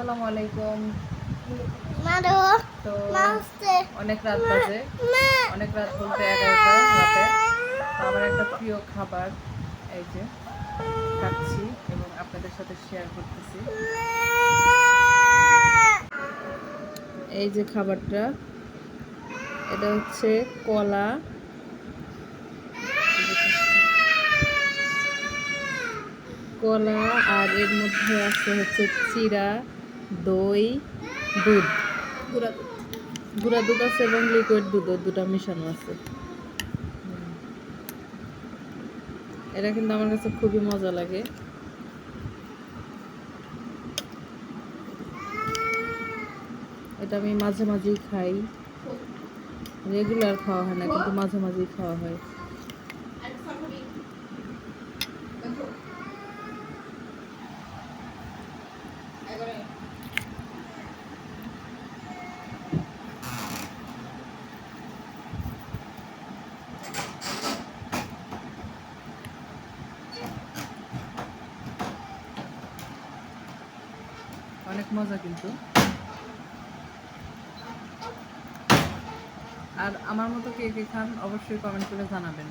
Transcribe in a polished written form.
আসসালামু আলাইকুম। তো মারো অনেক রাত বাজে, অনেক রাত বলতে 11টা রাতে। তো আমার একটা প্রিয় খাবার এই যে খাচ্ছি এবং আপনাদের সাথে শেয়ার করতেছি। এই যে খাবারটা, এটা হচ্ছে কলা, কলা আর এর মধ্যে আছে হচ্ছে চিড়া, দই, দুধ, গুঁড়া দুধ আছে এবং লিকুইড দুধ, দুটা মিশানো আছে। এটা কিন্তু আমার কাছে খুবই মজা লাগে। এটা আমি মাঝে মাঝেই খাই, রেগুলার খাওয়া হয় না কিন্তু মাঝে মাঝেই খাওয়া হয়। অনেক মজা কিন্তু। আর আমার মতো কে কে খান অবশ্যই কমেন্ট করে জানাবেন।